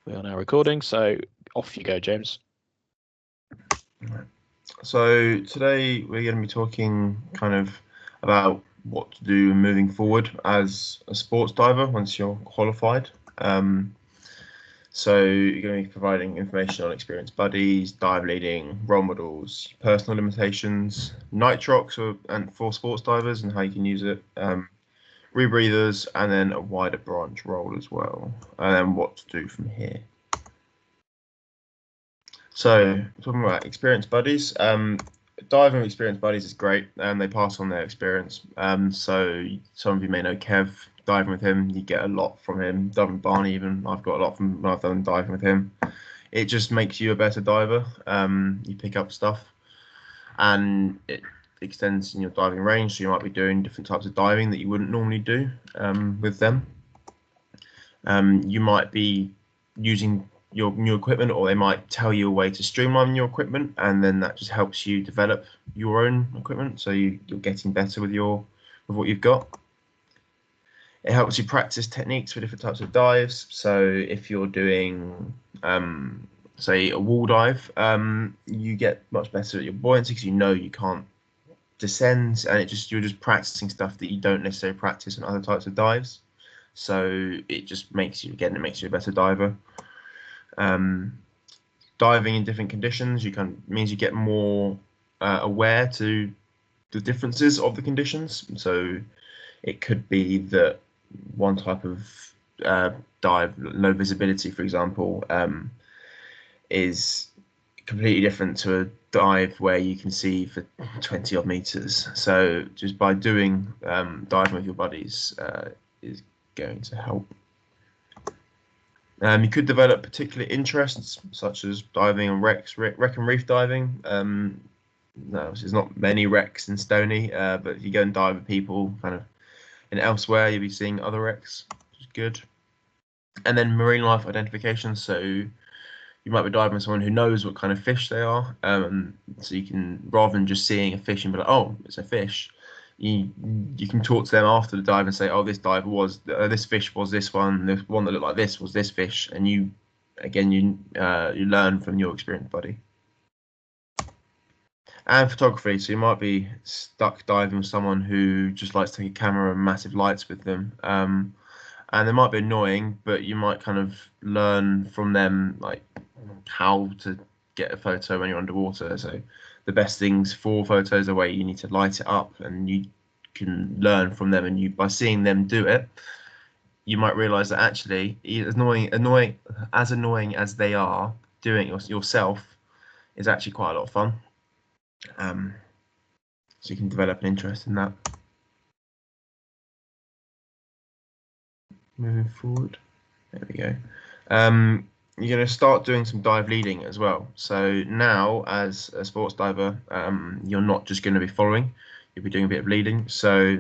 We are now recording, so off you go, James. So today we're going to be talking kind of about what to do moving forward as a sports diver once you're qualified. So you're going to be providing information on experienced buddies, dive leading, role models, personal limitations, nitrox and for sports divers and how you can use it, rebreathers, and then a wider branch role as well, and then what to do from here. So talking about experienced buddies, diving with experienced buddies is great, and they pass on their experience. So some of you may know Kev. Diving with him, you get a lot from him. Diving with Barney, even I've got a lot from when I've done diving with him. It just makes you a better diver. You pick up stuff, and it extends in your diving range. So you might be doing different types of diving that you wouldn't normally do with them. You might be using your new equipment, or they might tell you a way to streamline your equipment, and then that just helps you develop your own equipment. So you're getting better with what you've got. It helps you practice techniques for different types of dives. So if you're doing, say, a wall dive, you get much better at your buoyancy because you know you can't descend, and you're just practicing stuff that you don't necessarily practice on other types of dives. So it just makes you a better diver. Diving in different conditions, means you get more aware to the differences of the conditions. So it could be that one type of dive, low visibility, for example, is completely different to a dive where you can see for 20 odd meters. So just by doing diving with your buddies is going to help. You could develop particular interests such as diving on wrecks, wreck and reef diving. No, there's not many wrecks in Stony, but if you go and dive with people kind of in elsewhere, you'll be seeing other wrecks, which is good. And then marine life identification. So you might be diving with someone who knows what kind of fish they are. So you can, rather than just seeing a fish and be like, oh, it's a fish, you can talk to them after the dive and say, oh, this dive was this fish was this one that looked like this was this fish, and you learn from your experienced buddy. And photography, so you might be stuck diving with someone who just likes to take a camera and massive lights with them, and they might be annoying, but you might kind of learn from them like how to get a photo when you're underwater. So the best things for photos are where you need to light it up, and you can learn from them. And by seeing them do it, you might realize that actually, as annoying as they are, doing it yourself is actually quite a lot of fun. So you can develop an interest in that. Moving forward, there we go. You're going to start doing some dive leading as well. So now, as a sports diver, you're not just going to be following, you'll be doing a bit of leading. So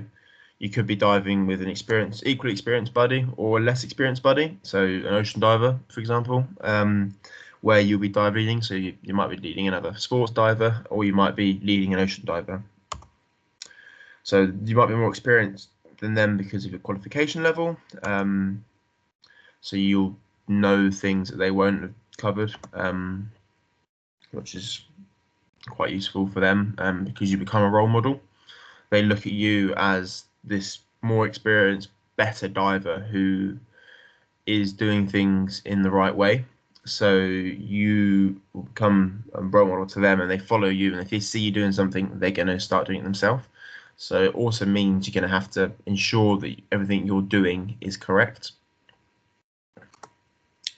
you could be diving with an equally experienced buddy or a less experienced buddy. So an ocean diver, for example, where you'll be dive leading. So you might be leading another sports diver, or you might be leading an ocean diver. So you might be more experienced than them because of your qualification level. So you'll know things that they won't have covered, which is quite useful for them because you become a role model. They look at you as this more experienced, better diver who is doing things in the right way. So you will become a role model to them, and they follow you. And if they see you doing something, they're going to start doing it themselves. So it also means you're going to have to ensure that everything you're doing is correct.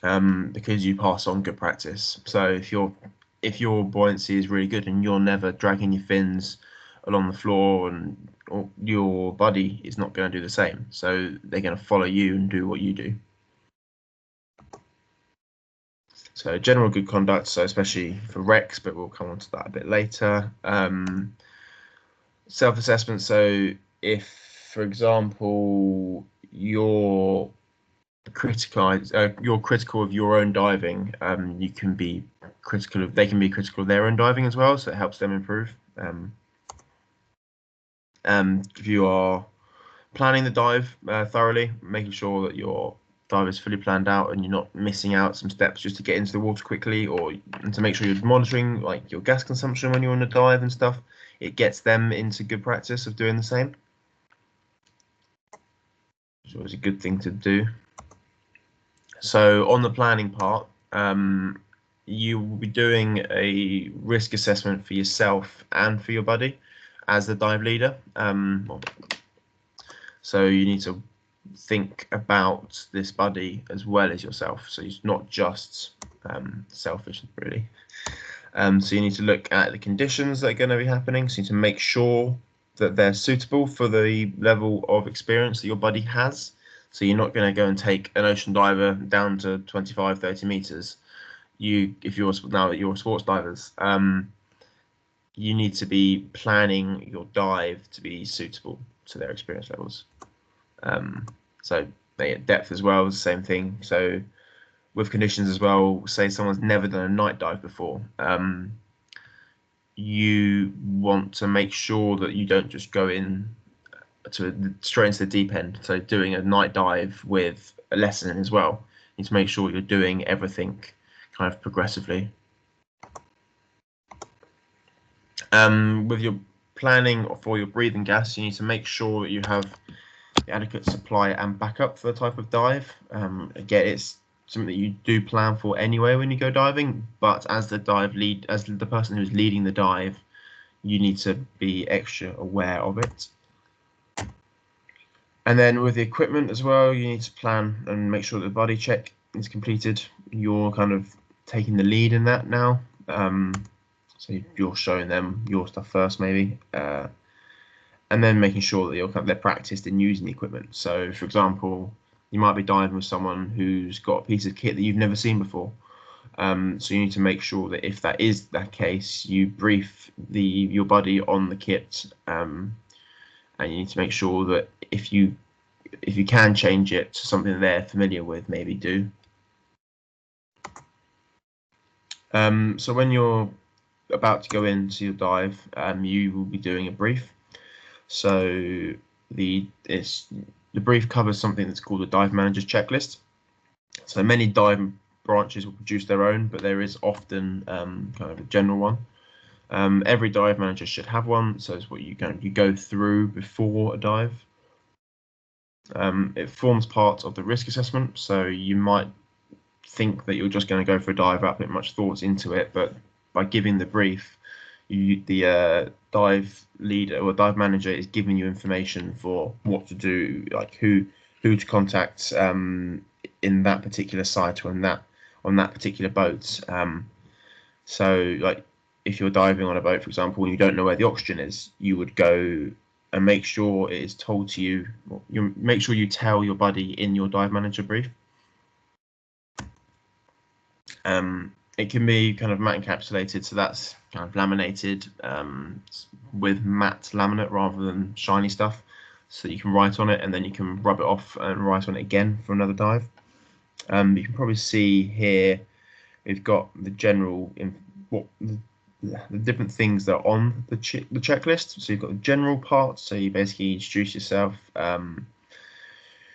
Because you pass on good practice. So if your buoyancy is really good and you're never dragging your fins along the floor, or your buddy is not going to do the same, so they're going to follow you and do what you do. So general good conduct, so especially for wrecks, but we'll come on to that a bit later. Self-assessment. So if, for example, you're critical of your own diving, they can be critical of their own diving as well, so it helps them improve. If you are planning the dive thoroughly, making sure that you're dive is fully planned out and you're not missing out some steps just to get into the water quickly, or and to make sure you're monitoring like your gas consumption when you're on a dive and stuff. It gets them into good practice of doing the same. It's always a good thing to do. So on the planning part, you will be doing a risk assessment for yourself and for your buddy as the dive leader. So you need to think about this buddy as well as yourself. So it's not just selfish, really. So you need to look at the conditions that are going to be happening. So you need to make sure that they're suitable for the level of experience that your buddy has. So you're not going to go and take an ocean diver down to 25, 30 meters. If you're now that you're sports divers, you need to be planning your dive to be suitable to their experience levels. So depth as well is the same thing. So with conditions as well, say someone's never done a night dive before, you want to make sure that you don't just go in straight into the deep end. So doing a night dive with a lesson as well, you need to make sure you're doing everything kind of progressively. With your planning for your breathing gas, you need to make sure that you have the adequate supply and backup for the type of dive. Again, it's something that you do plan for anyway when you go diving, but as the person who's leading the dive, you need to be extra aware of it. And then with the equipment as well, you need to plan and make sure that the body check is completed. You're kind of taking the lead in that now. So you're showing them your stuff first, maybe, and then making sure that they're practiced in using the equipment. So, for example, you might be diving with someone who's got a piece of kit that you've never seen before. So you need to make sure that if that is the case, you brief your buddy on the kit, and you need to make sure that if you can change it to something that they're familiar with, maybe do. So when you're about to go into your dive, you will be doing a brief. So the brief covers something that's called a dive manager's checklist. So many dive branches will produce their own, but there is often kind of a general one. Every dive manager should have one, so it's what you go through before a dive. It forms part of the risk assessment, so you might think that you're just going to go for a dive without putting much thought into it, but by giving the brief, the dive leader or dive manager is giving you information for what to do, like who to contact in that particular site or on that particular boat. So like if you're diving on a boat, for example, and you don't know where the oxygen is, you would go and make sure it is told to you. You make sure you tell your buddy in your dive manager brief. It can be kind of matte encapsulated, so that's kind of laminated with matte laminate rather than shiny stuff, so you can write on it and then you can rub it off and write on it again for another dive. You can probably see here we've got the general the different things that are on the checklist. So you've got the general part, so you basically introduce yourself.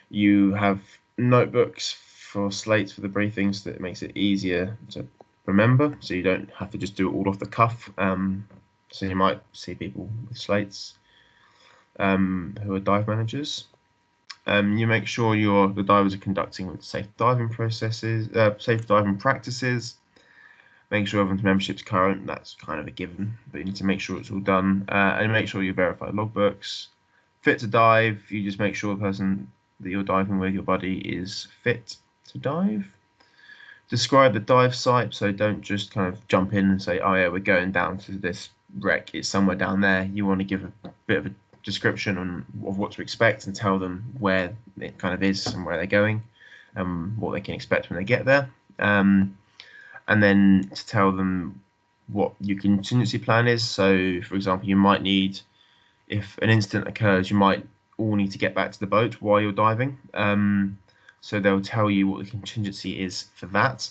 You have notebooks for slates for the briefings that makes it easier to remember, so you don't have to just do it all off the cuff. So you might see people with slates who are dive managers. You make sure the divers are conducting with safe diving processes, safe diving practices. Make sure everyone's membership's current. That's kind of a given, but you need to make sure it's all done, and make sure you verify logbooks. Fit to dive. You just make sure the person that you're diving with, your buddy, is fit to dive. Describe the dive site, so don't just kind of jump in and say, oh yeah, we're going down to this wreck, it's somewhere down there. You want to give a bit of a description of what to expect and tell them where it kind of is and where they're going, and what they can expect when they get there. And then to tell them what your contingency plan is. So, for example, you might need, if an incident occurs, you might all need to get back to the boat while you're diving. So they'll tell you what the contingency is for that.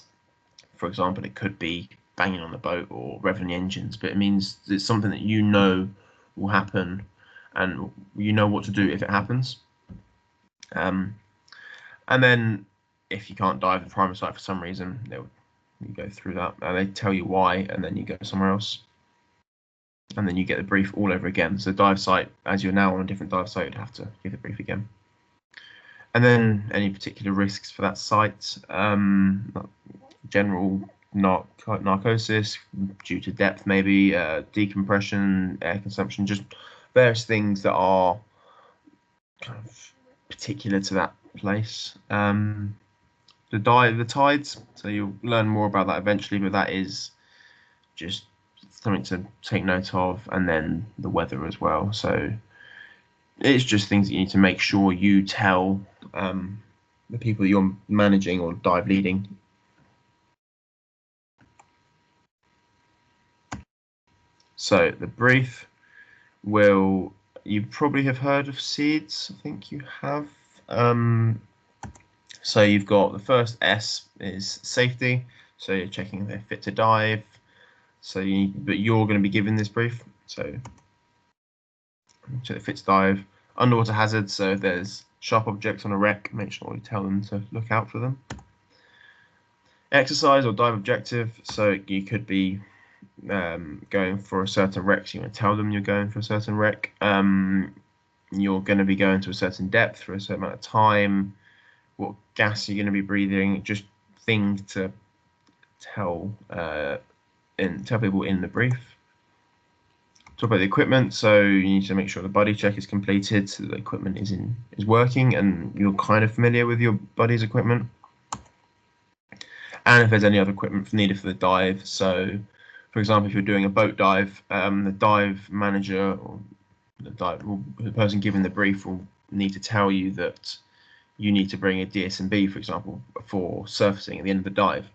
For example, it could be banging on the boat or revving the engines, but it means it's something that you know will happen and you know what to do if it happens. And then if you can't dive the primary site for some reason, you go through that and they tell you why, and then you go somewhere else. And then you get the brief all over again. So dive site, as you're now on a different dive site, you'd have to give the brief again. And then any particular risks for that site, general narcosis due to depth, maybe decompression, air consumption, just various things that are kind of particular to that place. The tides, so you'll learn more about that eventually, but that is just something to take note of, and then the weather as well. So it's just things that you need to make sure you tell the people you're managing or dive leading. So the brief you probably have heard of SEADS. I think you have. So you've got the first S is safety. So you're checking if they're fit to dive. But you're going to be given this brief. So check the fit to dive. Underwater hazards. So if there's sharp objects on a wreck, make sure you tell them to look out for them. Exercise or dive objective. So you could be going for a certain wreck. So you want to tell them you're going for a certain wreck. You're going to be going to a certain depth for a certain amount of time. What gas you're going to be breathing. Just things to tell people in the brief. Talk about the equipment, so you need to make sure the buddy check is completed, so the equipment is working, and you're kind of familiar with your buddy's equipment. And if there's any other equipment needed for the dive, so for example, if you're doing a boat dive, the dive manager or the person giving the brief will need to tell you that you need to bring a DSMB, for example, for surfacing at the end of the dive.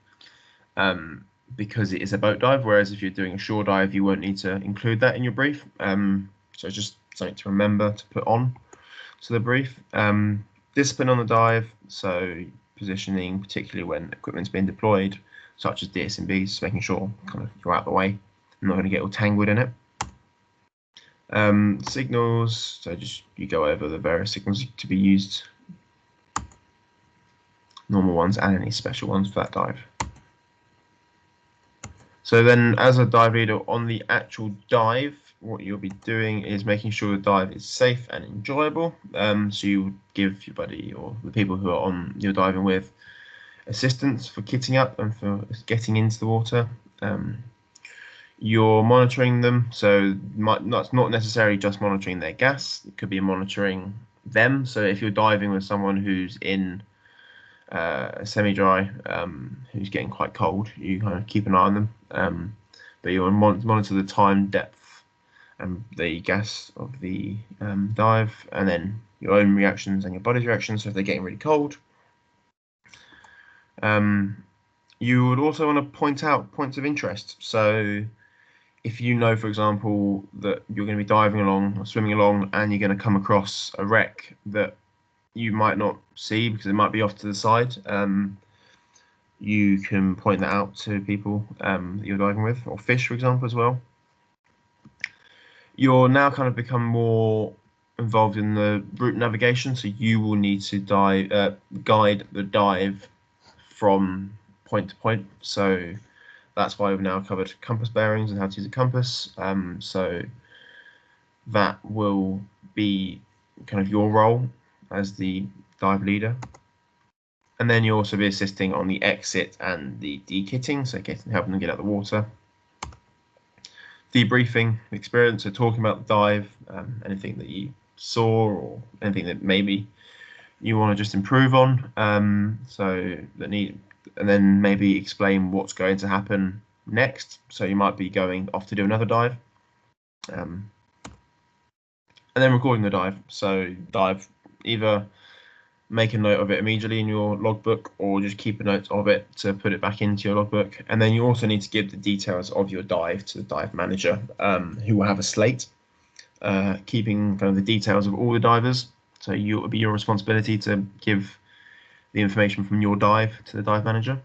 Because it is a boat dive, whereas if you're doing a shore dive, you won't need to include that in your brief. So it's just something to remember to put on to the brief. Discipline on the dive, so positioning, particularly when equipment's been deployed, such as DSMBs, making sure kind of you're out of the way. I'm not going to get all tangled in it. Signals, so just you go over the various signals to be used, normal ones and any special ones for that dive. So then as a dive leader on the actual dive, what you'll be doing is making sure the dive is safe and enjoyable. So you give your buddy or the people who are on you're diving with assistance for kitting up and for getting into the water. You're monitoring them, so that's not necessarily just monitoring their gas. It could be monitoring them. So if you're diving with someone who's in semi-dry, who's getting quite cold, you kind of keep an eye on them, but you'll monitor the time, depth, and the gas of the dive, and then your own reactions and your body's reactions. So if they're getting really cold, you would also want to point out points of interest. So if you know, for example, that you're going to be diving along or swimming along and you're going to come across a wreck that you might not see because it might be off to the side, you can point that out to people that you're diving with, or fish, for example, as well. You're now kind of become more involved in the route navigation, so you will need to guide the dive from point to point. So that's why we've now covered compass bearings and how to use a compass. So that will be kind of your role as the dive leader. And then you'll also be assisting on the exit and the de-kitting, so helping them get out of the water. Debriefing the experience, so talking about the dive, anything that you saw or anything that maybe you want to just improve on. And then maybe explain what's going to happen next. So you might be going off to do another dive. And then recording the dive. So either make a note of it immediately in your logbook or just keep a note of it to put it back into your logbook. And then you also need to give the details of your dive to the dive manager, who will have a slate, keeping kind of the details of all the divers. So it will be your responsibility to give the information from your dive to the dive manager.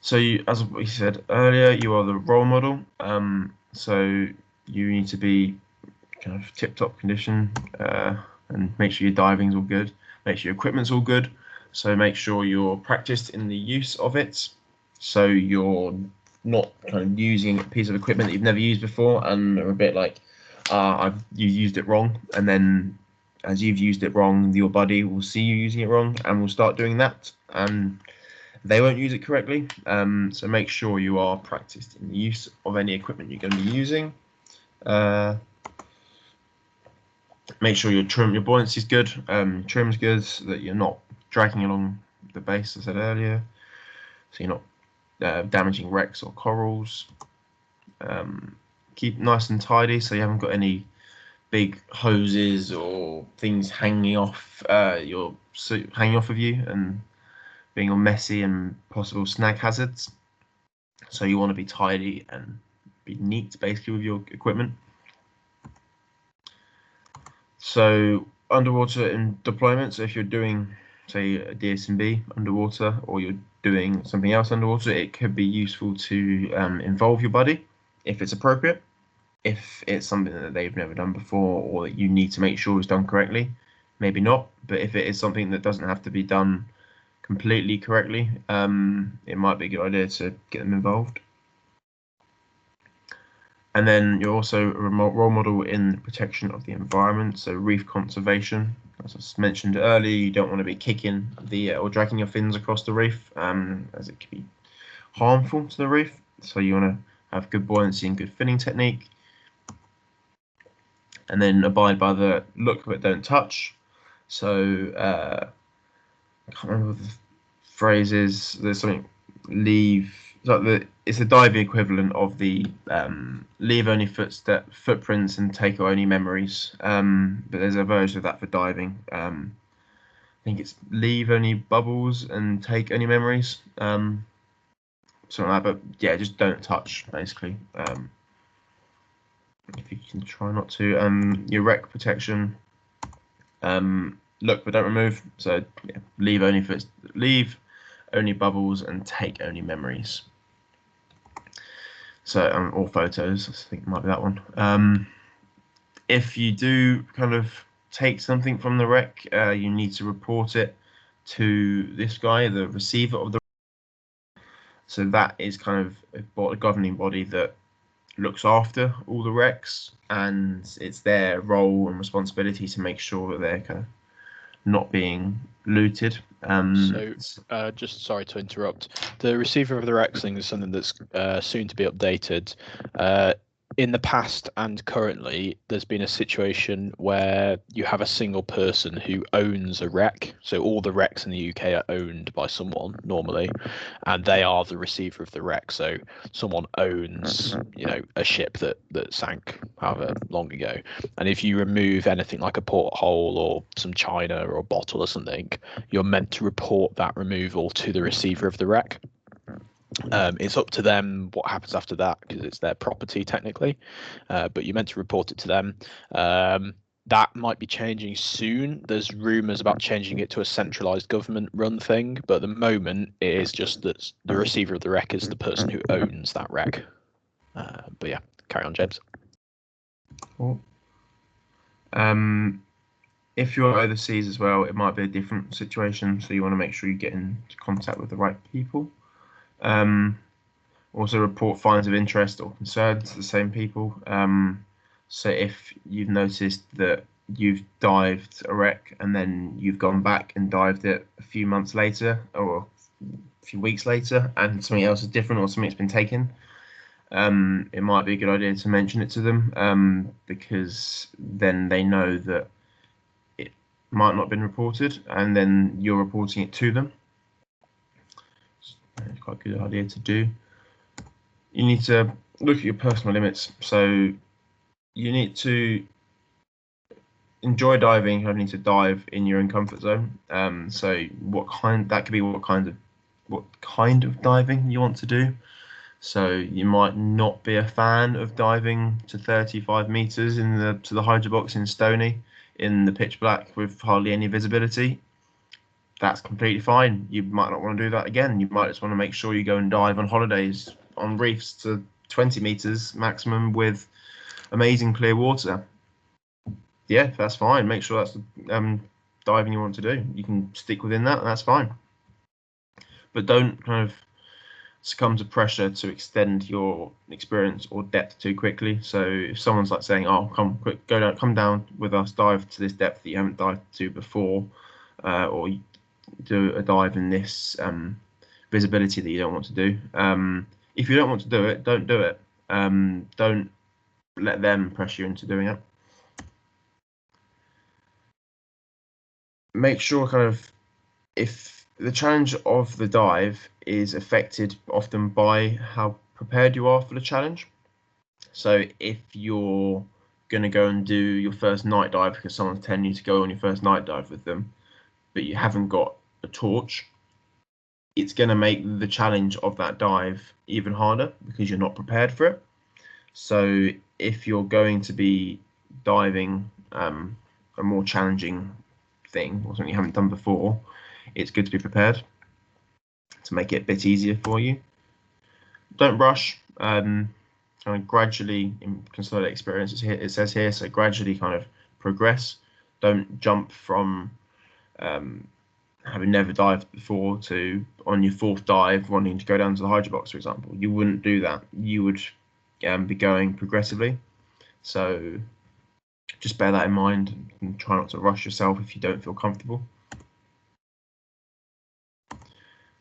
So as we said earlier, you are the role model. So you need to be kind of tip-top condition, and make sure your diving's all good. Make sure your equipment's all good. So make sure you're practiced in the use of it. So you're not kind of using a piece of equipment that you've never used before and are a bit like, you used it wrong. And then as you've used it wrong, your buddy will see you using it wrong and will start doing that. And they won't use it correctly. So make sure you are practiced in the use of any equipment you're going to be using. Make sure your buoyancy is good, trim's good, so that you're not dragging along the base, as I said earlier. So you're not damaging wrecks or corals. Keep nice and tidy, so you haven't got any big hoses or things hanging off hanging off of you and being all messy and possible snag hazards. So you want to be tidy and be neat, basically, with your equipment. So underwater in deployment, so if you're doing, say, a DSMB underwater, or you're doing something else underwater, it could be useful to involve your buddy if it's appropriate. If it's something that they've never done before or that you need to make sure is done correctly, maybe not. But if it is something that doesn't have to be done completely correctly, it might be a good idea to get them involved. And then you're also a role model in the protection of the environment, so reef conservation. As I mentioned earlier, you don't want to be kicking or dragging your fins across the reef, as it can be harmful to the reef. So you want to have good buoyancy and good finning technique. And then abide by the look but don't touch. So I can't remember what the phrase is. There's something it's the diving equivalent of the leave only footprints and take only memories. But there's a version of that for diving. I think it's leave only bubbles and take only memories. Something like that. But yeah, just don't touch, basically. If you can try not to. Your wreck protection. Look but don't remove. So yeah, leave only bubbles and take only memories. So or photos, I think it might be that one. If you do kind of take something from the wreck, you need to report it to this guy, the receiver of the. So that is kind of a governing body that looks after all the wrecks, and it's their role and responsibility to make sure that they're kind of not being looted. Just sorry to interrupt. The receiver of the wrecks thing is something that's soon to be updated. In the past and currently, there's been a situation where you have a single person who owns a wreck. So all the wrecks in the UK are owned by someone normally, and they are the receiver of the wreck. So someone owns, a ship that sank however long ago. And if you remove anything like a porthole or some china or a bottle or something, you're meant to report that removal to the receiver of the wreck. It's up to them what happens after that because it's their property technically, but you're meant to report it to them. That might be changing soon. There's rumours about changing it to a centralised government-run thing, but at the moment it is just that the receiver of the wreck is the person who owns that wreck. But yeah, carry on, James. Cool. If you're overseas as well, it might be a different situation, so you want to make sure you get into contact with the right people. Also report finds of interest or concern to the same people. So if you've noticed that you've dived a wreck and then you've gone back and dived it a few months later or a few weeks later and something else is different or something's been taken, it might be a good idea to mention it to them, because then they know that it might not have been reported and then you're reporting it to them. It's quite a good idea to do. You need to look at your personal limits. So you need to enjoy diving. You need to dive in your own comfort zone. So what kind of diving you want to do. So you might not be a fan of diving to 35 meters to the hydro box in Stony in the pitch black with hardly any visibility. That's completely fine. You might not want to do that again. You might just want to make sure you go and dive on holidays on reefs to 20 meters maximum with amazing clear water. yeah, that's fine. Make sure that's the diving you want to do. You can stick within that. That's fine. But don't kind of succumb to pressure to extend your experience or depth too quickly. So if someone's like saying, "Oh, come quick, go down, come down with us, dive to this depth that you haven't dived to before," or you do a dive in this visibility that you don't want to do. If you don't want to do it, don't do it. Don't let them pressure you into doing it. Make sure kind of if the challenge of the dive is affected often by how prepared you are for the challenge. So if you're going to go and do your first night dive because someone's telling you to go on your first night dive with them, but you haven't got a torch, it's going to make the challenge of that dive even harder because you're not prepared for it. So if you're going to be diving a more challenging thing or something you haven't done before, it's good to be prepared to make it a bit easier for you. Don't rush. Kind of gradually consolidate experiences here. It says here, so gradually kind of progress. Don't jump from having never dived before to on your fourth dive wanting to go down to the hydro box, for example. You wouldn't do that. You would be going progressively. So just bear that in mind and try not to rush yourself if you don't feel comfortable.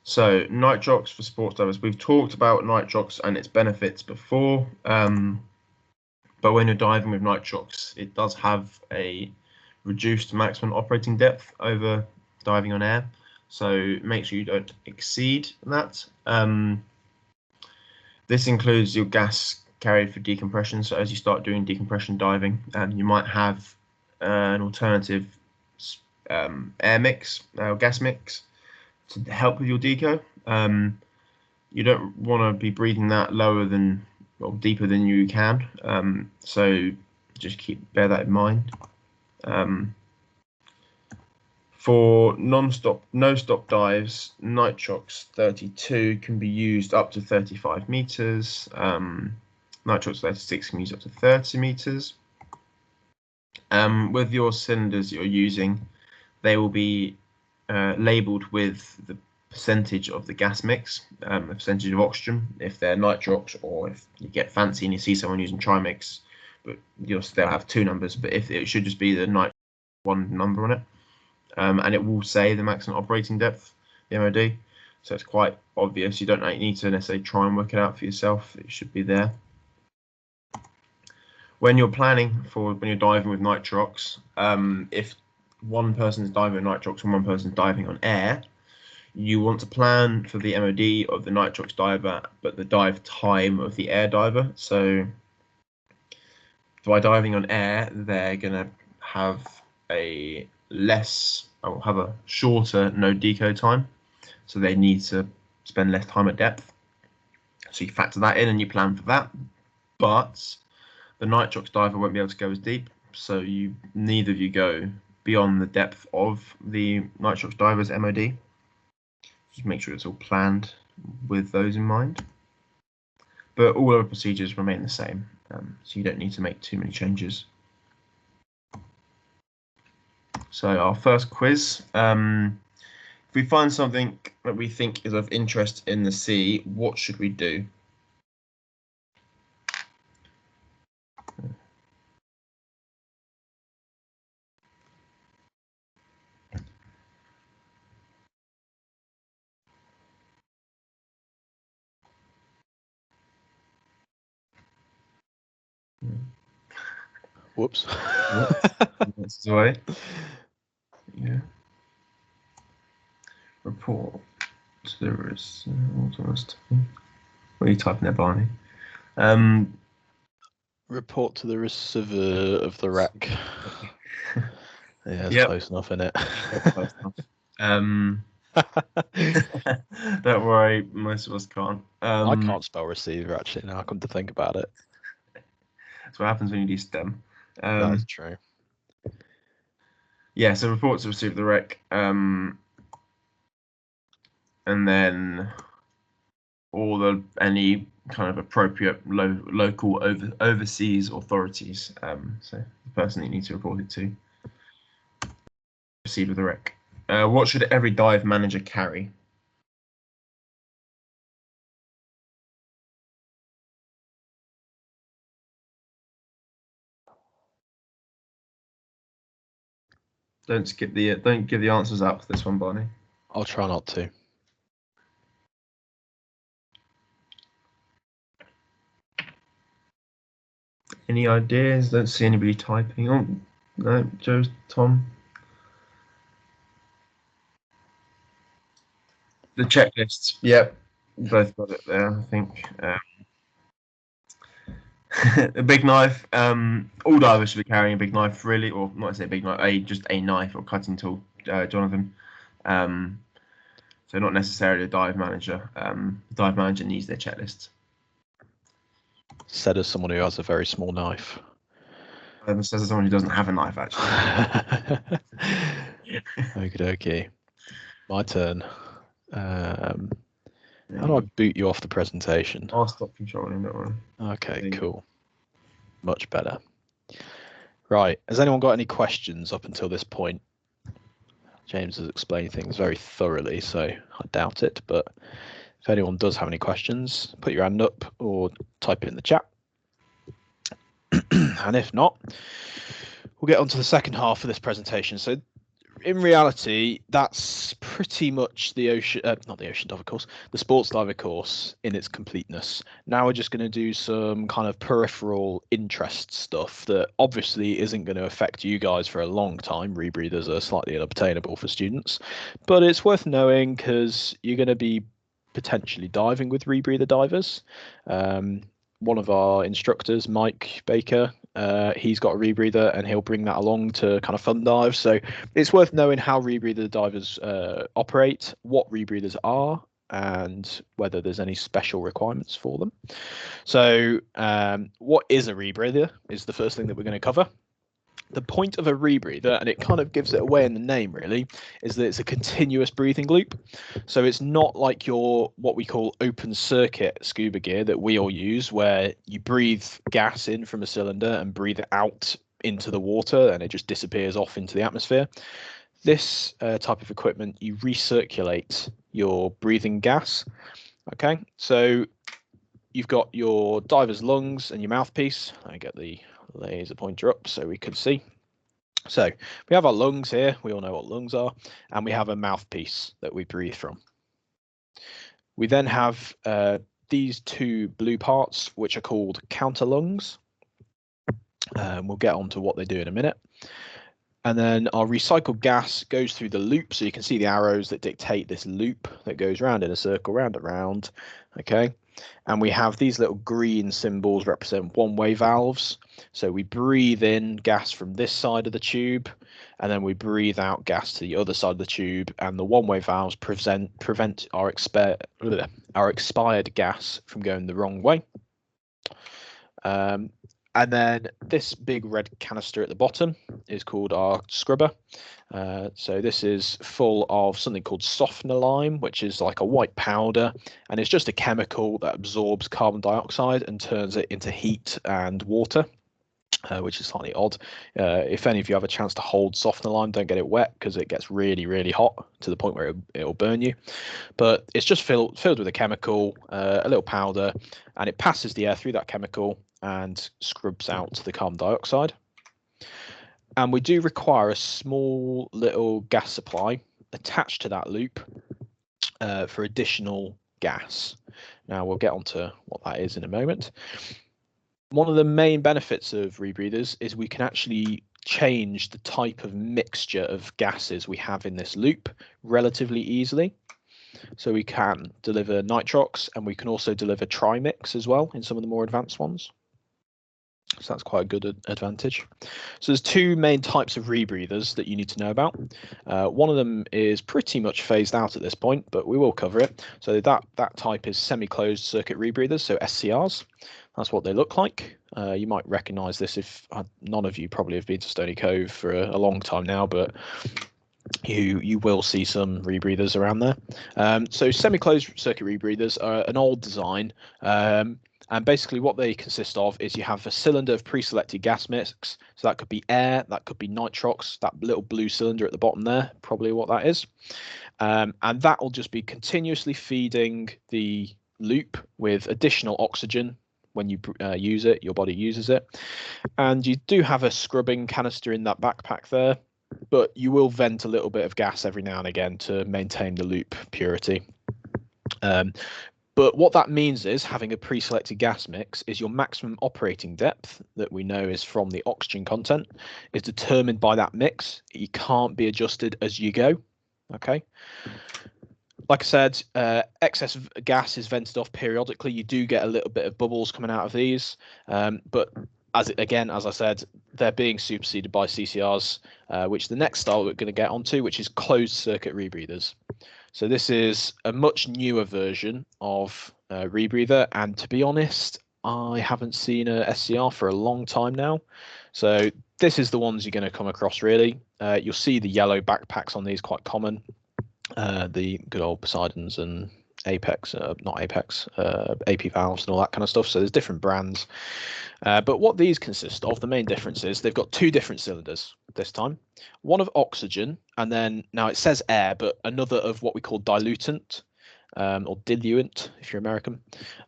So nitrox for sports divers. We've talked about nitrox and its benefits before, but when you're diving with nitrox, it does have a reduced maximum operating depth over diving on air. So make sure you don't exceed that. This includes your gas carried for decompression. So as you start doing decompression diving, you might have an alternative air mix or gas mix to help with your deco. You don't want to be breathing that lower than or deeper than you can. So just bear that in mind. For non-stop, no-stop dives, nitrox 32 can be used up to 35 meters. Nitrox 36 can be used up to 30 meters. With your cylinders you're using, they will be labeled with the percentage of the gas mix, the percentage of oxygen, if they're nitrox, or if you get fancy and you see someone using trimix, but you'll still have two numbers, but if it should just be the nitrox one number on it. And it will say the maximum operating depth, the MOD, so it's quite obvious. You don't need to necessarily try and work it out for yourself. It should be there. When you're planning for when you're diving with nitrox, if one person is diving with nitrox and one person is diving on air, you want to plan for the MOD of the nitrox diver, but the dive time of the air diver. So by diving on air, they're going to have a shorter no deco time. So they need to spend less time at depth. So you factor that in and you plan for that. But the nitrox diver won't be able to go as deep. So neither of you go beyond the depth of the nitrox diver's MOD. Just make sure it's all planned with those in mind. But all other procedures remain the same, so you don't need to make too many changes. So our first quiz, if we find something that we think is of interest in the sea, what should we do? Whoops. That's the way. Yeah. Report to the what are you typing there, Barney? Report to the receiver of the wreck. Yeah, it's close enough, isn't it? Close enough. Don't worry, most of us can't. I can't spell receiver actually. Now I come to think about it. That's what happens when you do STEM. That's true. Yeah, so report to receiver of the wreck, and then any kind of appropriate local overseas authorities. So the person that you need to report it to. Proceed with the rec. What should every dive manager carry? Don't skip the don't give the answers up for this one, Barney. I'll try not to. Any ideas? Don't see anybody typing. Oh no, Joe's Tom. The checklists. Yep, both got it there. I think. A big knife. All divers should be carrying a big knife, really, or not say a big knife, just a knife or cutting tool. Jonathan. So not necessarily a dive manager. The dive manager needs their checklist. Said as someone who has a very small knife. Says as someone who doesn't have a knife, actually. Okay. My turn. How do I boot you off the presentation? I'll stop controlling, don't worry. Okay, cool. Much better. Right. Has anyone got any questions up until this point? James has explained things very thoroughly, so I doubt it. But if anyone does have any questions, put your hand up or type it in the chat. And if not, we'll get on to the second half of this presentation. So in reality, that's pretty much the not the ocean diver course, the sports diver course in its completeness. Now we're just going to do some kind of peripheral interest stuff that obviously isn't going to affect you guys for a long time. Rebreathers are slightly unobtainable for students, but it's worth knowing because you're going to be potentially diving with rebreather divers. One of our instructors, Mike Baker, he's got a rebreather and he'll bring that along to kind of fun dive. So it's worth knowing how rebreather divers operate, what rebreathers are, and whether there's any special requirements for them. So what is a rebreather is the first thing that we're going to cover. The point of a rebreather, and it kind of gives it away in the name really, is that it's a continuous breathing loop. So it's not like your what we call open circuit scuba gear that we all use, where you breathe gas in from a cylinder and breathe it out into the water and it just disappears off into the atmosphere. This type of equipment, you recirculate your breathing gas. Okay, so you've got your diver's lungs and your mouthpiece. I get the laser pointer up so we can see. So we have our lungs here. We all know what lungs are. And we have a mouthpiece that we breathe from. We then have these two blue parts, which are called counter lungs. We'll get on to what they do in a minute. And then our recycled gas goes through the loop. So you can see the arrows that dictate this loop that goes round in a circle, round and round. Okay. And we have these little green symbols represent one-way valves. So we breathe in gas from this side of the tube, and then we breathe out gas to the other side of the tube. And the one-way valves prevent our expired gas from going the wrong way. And then this big red canister at the bottom is called our scrubber. So this is full of something called softener lime, which is like a white powder, and it's just a chemical that absorbs carbon dioxide and turns it into heat and water, which is slightly odd. If any of you have a chance to hold softener lime, don't get it wet because it gets really, really hot to the point where it'll burn you. But it's just filled with a chemical, a little powder, and it passes the air through that chemical and scrubs out the carbon dioxide. And we do require a small little gas supply attached to that loop for additional gas. Now we'll get onto what that is in a moment. One of the main benefits of rebreathers is we can actually change the type of mixture of gases we have in this loop relatively easily. So we can deliver nitrox, and we can also deliver trimix as well in some of the more advanced ones. So that's quite a good advantage. So there's two main types of rebreathers that you need to know about. One of them is pretty much phased out at this point, but we will cover it. So that type is semi-closed circuit rebreathers, so SCRs. That's what they look like. You might recognize this if none of you probably have been to Stony Cove for a long time now, but You will see some rebreathers around there. So semi-closed circuit rebreathers are an old design, and basically what they consist of is you have a cylinder of pre-selected gas mix. So that could be air, that could be nitrox, that little blue cylinder at the bottom there, probably what that is. And that will just be continuously feeding the loop with additional oxygen. When you use it, your body uses it. And you do have a scrubbing canister in that backpack there, but you will vent a little bit of gas every now and again to maintain the loop purity. But what that means is having a pre-selected gas mix is your maximum operating depth that we know is from the oxygen content is determined by that mix. It can't be adjusted as you go. Okay. Like I said, excess gas is vented off periodically. You do get a little bit of bubbles coming out of these, but as I said, they're being superseded by CCRs, which the next style we're going to get onto, which is closed circuit rebreathers. So this is a much newer version of rebreather, and to be honest, I haven't seen a SCR for a long time now. So this is the ones you're going to come across really. You'll see the yellow backpacks on these quite common. The good old Poseidons and Apex, not Apex, AP valves and all that kind of stuff. So there's different brands. But what these consist of, the main difference is they've got two different cylinders this time. One of oxygen, and then now it says air, but another of what we call diluent, or diluent if you're American.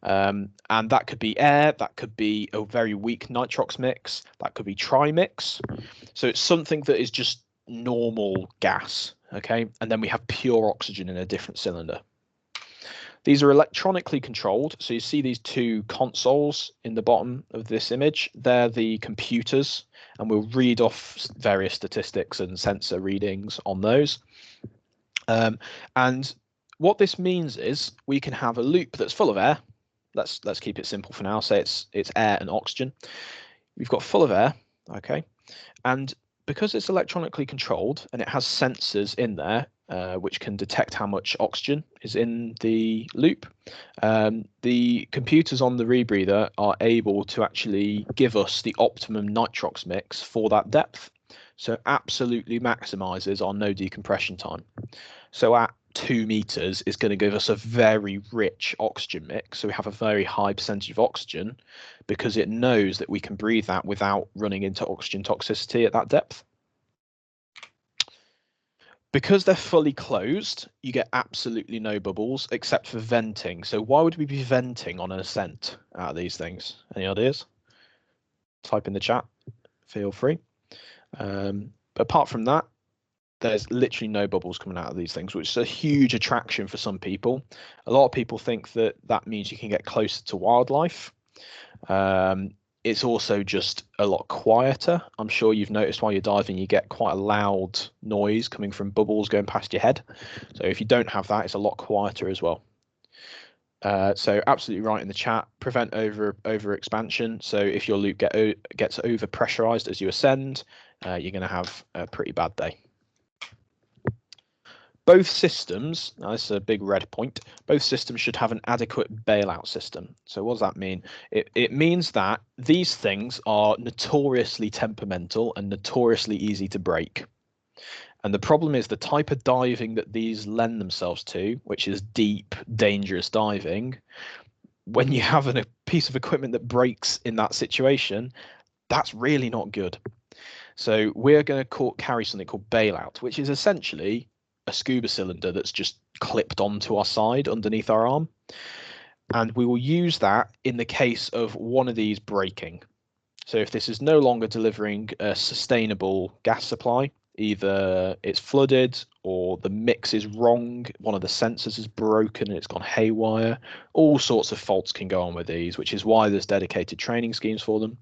And that could be air, that could be a very weak nitrox mix, that could be trimix. So it's something that is just normal gas. Okay, and then we have pure oxygen in a different cylinder. These are electronically controlled. So you see these two consoles in the bottom of this image. They're the computers, and we'll read off various statistics and sensor readings on those. And what this means is we can have a loop that's full of air. Let's keep it simple for now. Say it's air and oxygen. We've got full of air, okay, and because it's electronically controlled and it has sensors in there which can detect how much oxygen is in the loop, the computers on the rebreather are able to actually give us the optimum nitrox mix for that depth. So absolutely maximizes our no decompression time. So at 2 meters is going to give us a very rich oxygen mix. So we have a very high percentage of oxygen because it knows that we can breathe that without running into oxygen toxicity at that depth. Because they're fully closed, you get absolutely no bubbles except for venting. So why would we be venting on an ascent out of these things? Any ideas? Type in the chat, feel free. But apart from that, there's literally no bubbles coming out of these things, which is a huge attraction for some people. A lot of people think that that means you can get closer to wildlife. It's also just a lot quieter. I'm sure you've noticed while you're diving, you get quite a loud noise coming from bubbles going past your head. So if you don't have that, it's a lot quieter as well. So absolutely right in the chat, prevent over expansion. So if your loop gets over pressurized as you ascend, you're going to have a pretty bad day. Both systems, now this is a big red point, both systems should have an adequate bailout system. So what does that mean? It means that these things are notoriously temperamental and notoriously easy to break. And the problem is the type of diving that these lend themselves to, which is deep, dangerous diving, when you have a piece of equipment that breaks in that situation, that's really not good. So we're going to carry something called bailout, which is essentially a scuba cylinder that's just clipped onto our side underneath our arm. And we will use that in the case of one of these breaking. So if this is no longer delivering a sustainable gas supply, either it's flooded or the mix is wrong, one of the sensors is broken and it's gone haywire, all sorts of faults can go on with these, which is why there's dedicated training schemes for them.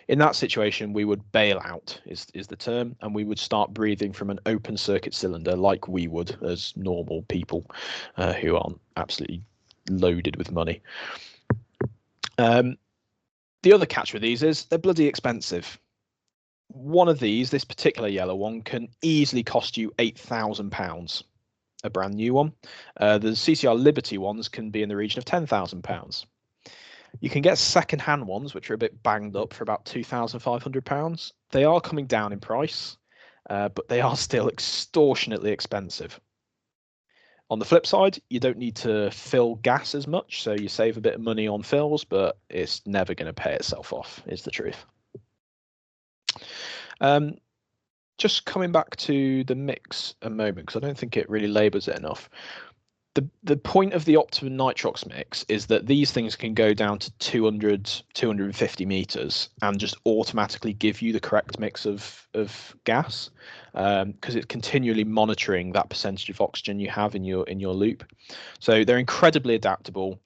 In that situation, we would bail out is the term, and we would start breathing from an open circuit cylinder like we would as normal people who aren't absolutely loaded with money. The other catch with these is they're bloody expensive. One of these, this particular yellow one, can easily cost you £8,000, a brand new one. The CCR Liberty ones can be in the region of £10,000. You can get second-hand ones, which are a bit banged up, for about £2,500. They are coming down in price, but they are still extortionately expensive. On the flip side, you don't need to fill gas as much, so you save a bit of money on fills, but it's never going to pay itself off, is the truth. Just coming back to the mix a moment, because I don't think it really labours it enough. The point of the Optimum Nitrox mix is that these things can go down to 200, 250 meters and just automatically give you the correct mix of gas, because it's continually monitoring that percentage of oxygen you have in your loop. So they're incredibly adaptable.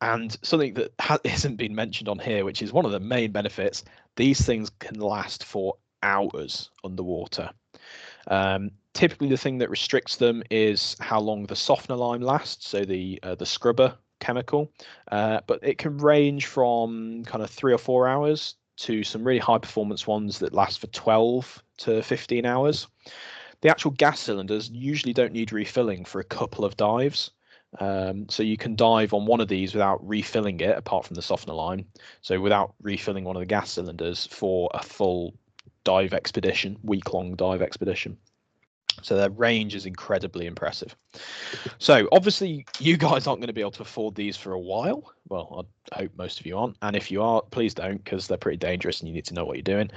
And something that hasn't been mentioned on here, which is one of the main benefits, these things can last for hours underwater. Typically, the thing that restricts them is how long the softener line lasts, so the scrubber chemical. But it can range from kind of 3 or 4 hours to some really high performance ones that last for 12 to 15 hours. The actual gas cylinders usually don't need refilling for a couple of dives. So you can dive on one of these without refilling it, apart from the softener line. So without refilling one of the gas cylinders for a full dive expedition, week-long dive expedition. So their range is incredibly impressive. So obviously you guys aren't going to be able to afford these for a while. Well, I hope most of you aren't. And if you are, please don't, because they're pretty dangerous and you need to know what you're doing.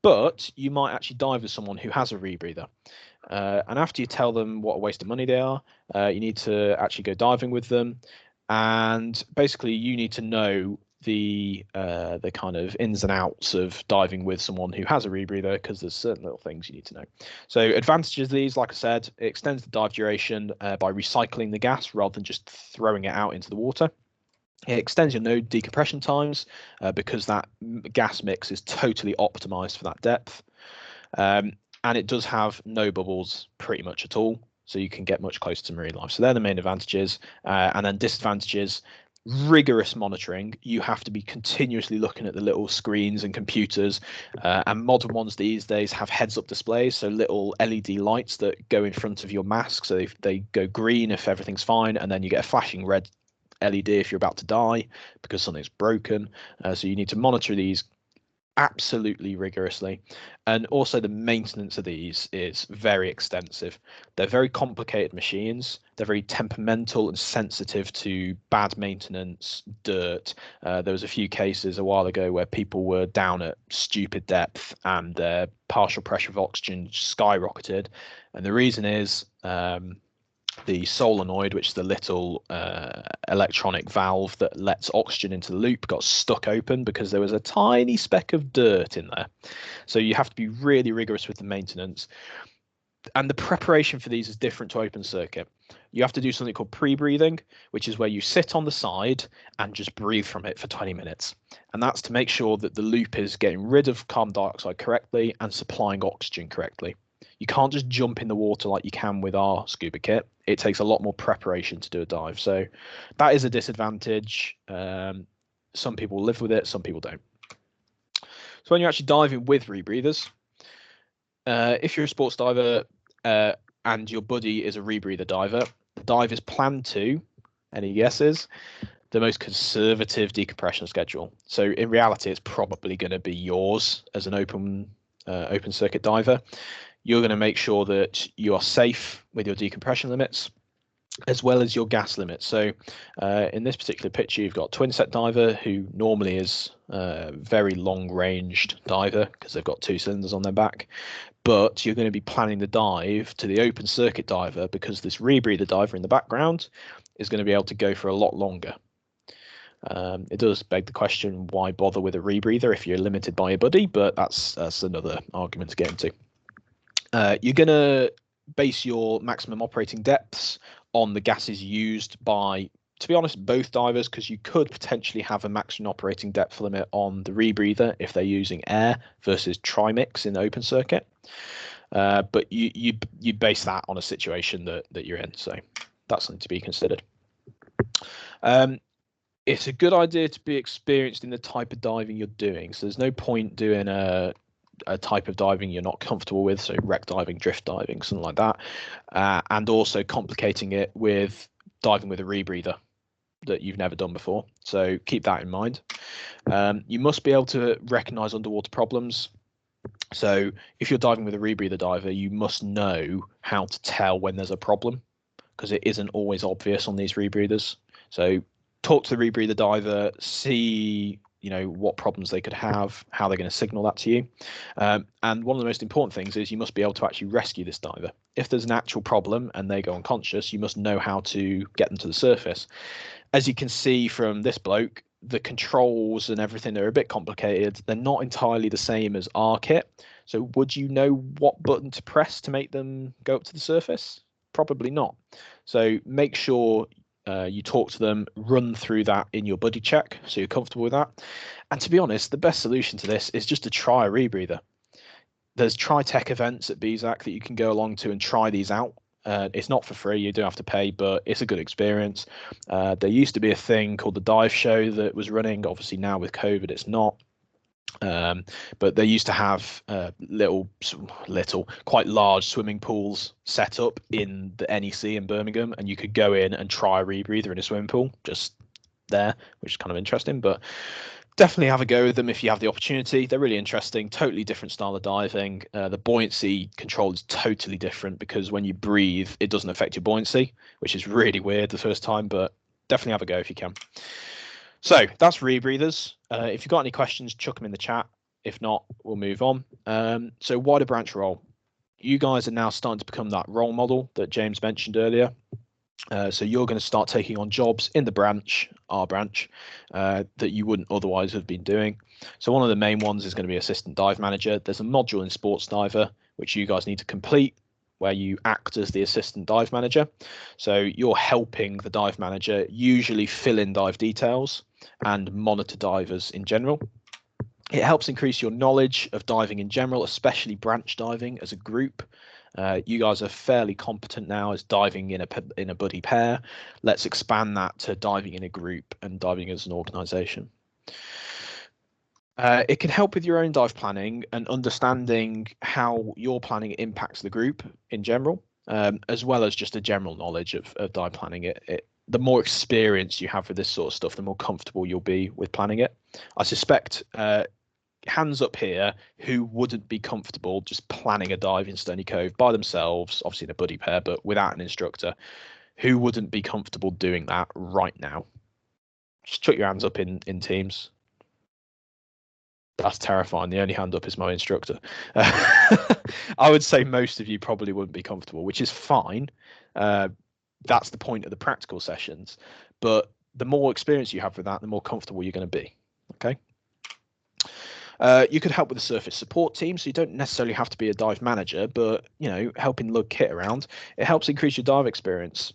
But you might actually dive with someone who has a rebreather. And after you tell them what a waste of money they are, you need to actually go diving with them. And basically you need to know the kind of ins and outs of diving with someone who has a rebreather, because there's certain little things you need to know. So advantages of these, like I said, it extends the dive duration by recycling the gas rather than just throwing it out into the water. It extends your node decompression times because that gas mix is totally optimized for that depth. And it does have no bubbles pretty much at all, so you can get much closer to marine life. So they're the main advantages. And then disadvantages: rigorous monitoring. You have to be continuously looking at the little screens and computers, and modern ones these days have heads-up displays, so little LED lights that go in front of your mask, so they go green if everything's fine, and then you get a flashing red LED if you're about to die because something's broken. So you need to monitor these absolutely rigorously. And also the maintenance of these is very extensive. They're very complicated machines. They're very temperamental and sensitive to bad maintenance, dirt. There was a few cases a while ago where people were down at stupid depth and their partial pressure of oxygen skyrocketed. And the reason is the solenoid, which is the little electronic valve that lets oxygen into the loop, got stuck open because there was a tiny speck of dirt in there. So you have to be really rigorous with the maintenance. And the preparation for these is different to open circuit. You have to do something called pre-breathing, which is where you sit on the side and just breathe from it for 20 minutes. And that's to make sure that the loop is getting rid of carbon dioxide correctly and supplying oxygen correctly. You can't just jump in the water like you can with our scuba kit. It takes a lot more preparation to do a dive. So that is a disadvantage. Some people live with it, some people don't. So when you're actually diving with rebreathers, if you're a sports diver and your buddy is a rebreather diver, the dive is planned to, any guesses, the most conservative decompression schedule. So in reality, it's probably going to be yours as an open circuit diver. You're going to make sure that you are safe with your decompression limits as well as your gas limits. So in this particular picture, you've got twin set diver, who normally is a very long ranged diver because they've got 2 cylinders on their back. But you're going to be planning the dive to the open circuit diver because this rebreather diver in the background is going to be able to go for a lot longer. It does beg the question, why bother with a rebreather if you're limited by your buddy? But that's another argument to get into. You're going to base your maximum operating depths on the gases used by, to be honest, both divers, because you could potentially have a maximum operating depth limit on the rebreather if they're using air versus trimix in the open circuit. But you base that on a situation that you're in. So that's something to be considered. It's a good idea to be experienced in the type of diving you're doing. So there's no point doing a type of diving you're not comfortable with, so wreck diving, drift diving, something like that, and also complicating it with diving with a rebreather that you've never done before. So keep that in mind. You must be able to recognize underwater problems. So if you're diving with a rebreather diver, you must know how to tell when there's a problem, because it isn't always obvious on these rebreathers. So talk to the rebreather diver, see what problems they could have, how they're going to signal that to you. And one of the most important things is you must be able to actually rescue this diver. If there's an actual problem and they go unconscious, you must know how to get them to the surface. As you can see from this bloke, the controls and everything are a bit complicated. They're not entirely the same as our kit. So would you know what button to press to make them go up to the surface? Probably not. So make sure you talk to them, run through that in your buddy check so you're comfortable with that. And to be honest, the best solution to this is just to try a rebreather. There's Tritech events at BZAC that you can go along to and try these out. It's not for free, you do have to pay, but it's a good experience. There used to be a thing called the Dive Show that was running. Obviously now with COVID it's not. But they used to have little, quite large swimming pools set up in the NEC in Birmingham, and you could go in and try a rebreather in a swimming pool just there, which is kind of interesting. But definitely have a go with them if you have the opportunity. They're really interesting, totally different style of diving. The buoyancy control is totally different because when you breathe, it doesn't affect your buoyancy, which is really weird the first time, but definitely have a go if you can. So that's rebreathers. If you've got any questions, chuck them in the chat. If not, we'll move on. So wider branch role. You guys are now starting to become that role model that James mentioned earlier. So you're going to start taking on jobs in the branch, our branch, that you wouldn't otherwise have been doing. So one of the main ones is going to be assistant dive manager. There's a module in sports diver which you guys need to complete where you act as the assistant dive manager. So you're helping the dive manager usually fill in dive details and monitor divers in general. It helps increase your knowledge of diving in general, especially branch diving as a group. You guys are fairly competent now as diving in a buddy pair. Let's expand that to diving in a group and diving as an organisation. It can help with your own dive planning and understanding how your planning impacts the group in general, as well as just a general knowledge of dive planning. The more experience you have with this sort of stuff, the more comfortable you'll be with planning it. I suspect, hands up here, who wouldn't be comfortable just planning a dive in Stony Cove by themselves, obviously in a buddy pair, but without an instructor? Who wouldn't be comfortable doing that right now? Just chuck your hands up in Teams. That's terrifying. The only hand up is my instructor. I would say most of you probably wouldn't be comfortable, which is fine. That's the point of the practical sessions. But the more experience you have with that, the more comfortable you're going to be. Okay. You could help with the surface support team, so you don't necessarily have to be a dive manager, but helping lug kit around, it helps increase your dive experience.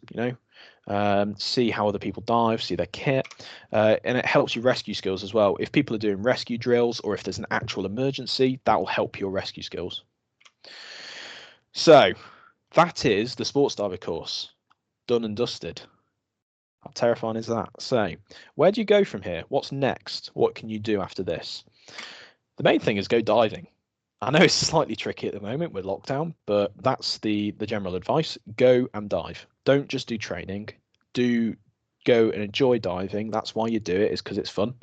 See how other people dive, see their kit, and it helps your rescue skills as well. If people are doing rescue drills or if there's an actual emergency, that will help your rescue skills. So that is the sports diver course, done and dusted. How terrifying is that? So where do you go from here? What's next? What can you do after this? The main thing is go diving. I know it's slightly tricky at the moment with lockdown, but that's the general advice. Go and dive. Don't just do training. Do go and enjoy diving. That's why you do it, is because it's fun.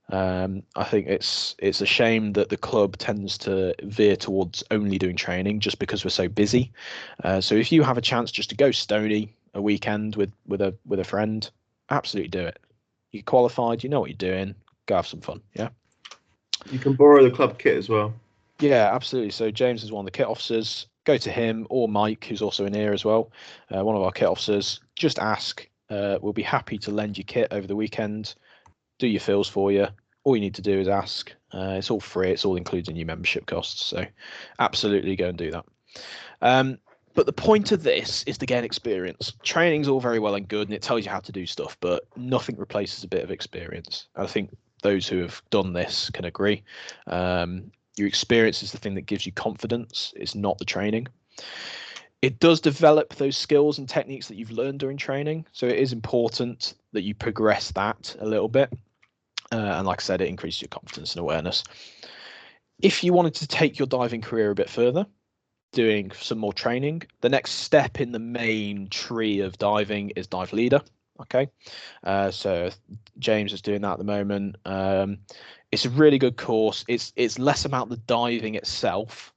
I think it's a shame that the club tends to veer towards only doing training just because we're so busy. So if you have a chance just to go Stony a weekend with a friend, absolutely do it. You're qualified, you know what you're doing, go have some fun. Yeah. You can borrow the club kit as well. Yeah, absolutely. So James is one of the kit officers. Go to him or Mike, who's also in here as well, one of our kit officers. Just ask. We'll be happy to lend you kit over the weekend, do your fills for you. All you need to do is ask. It's all free. It's all included in your membership costs. So absolutely go and do that. But the point of this is to gain experience. Training's all very well and good, and it tells you how to do stuff, but nothing replaces a bit of experience. I think those who have done this can agree. Your experience is the thing that gives you confidence. It's not the training. It does develop those skills and techniques that you've learned during training. So it is important that you progress that a little bit. And like I said, it increases your confidence and awareness. If you wanted to take your diving career a bit further, doing some more training, the next step in the main tree of diving is dive leader. Okay, so James is doing that at the moment. It's a really good course. It's less about the diving itself,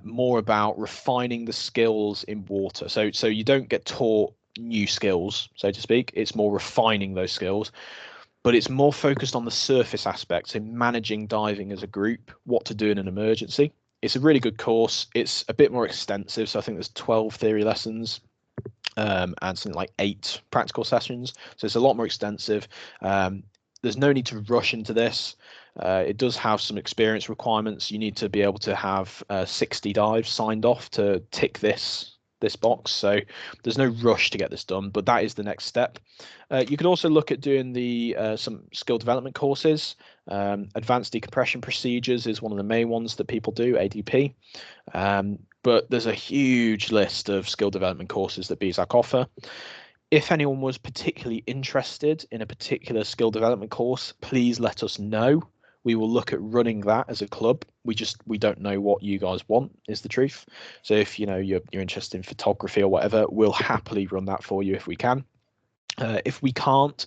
more about refining the skills in water. So you don't get taught new skills, so to speak. It's more refining those skills, but it's more focused on the surface aspects in managing diving as a group, what to do in an emergency. It's a really good course. It's a bit more extensive, so I think there's 12 theory lessons, and something like 8 practical sessions. So it's a lot more extensive. There's no need to rush into this. It does have some experience requirements. You need to be able to have 60 dives signed off to tick this box. So there's no rush to get this done, but that is the next step. You could also look at doing the some skill development courses. Advanced decompression procedures is one of the main ones that people do, ADP. But there's a huge list of skill development courses that BZAC offer. If anyone was particularly interested in a particular skill development course, please let us know. We will look at running that as a club. We don't know what you guys want, is the truth. So if you're interested in photography or whatever, we'll happily run that for you if we can. If we can't,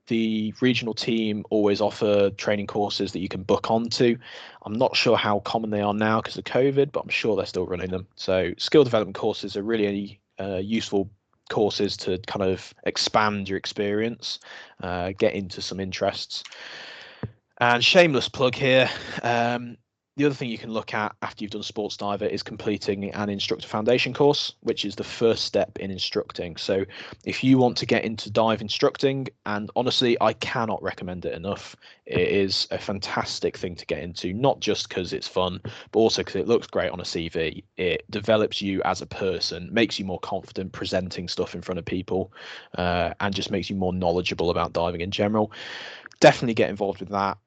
the regional team always offer training courses that you can book onto. I'm not sure how common they are now because of COVID, but I'm sure they're still running them. So skill development courses are really useful courses to kind of expand your experience, get into some interests. And shameless plug here. The other thing you can look at after you've done Sports Diver is completing an instructor foundation course, which is the first step in instructing. So if you want to get into dive instructing, and honestly, I cannot recommend it enough. It is a fantastic thing to get into, not just because it's fun, but also because it looks great on a CV. It develops you as a person, makes you more confident presenting stuff in front of people, and just makes you more knowledgeable about diving in general. Definitely get involved with that.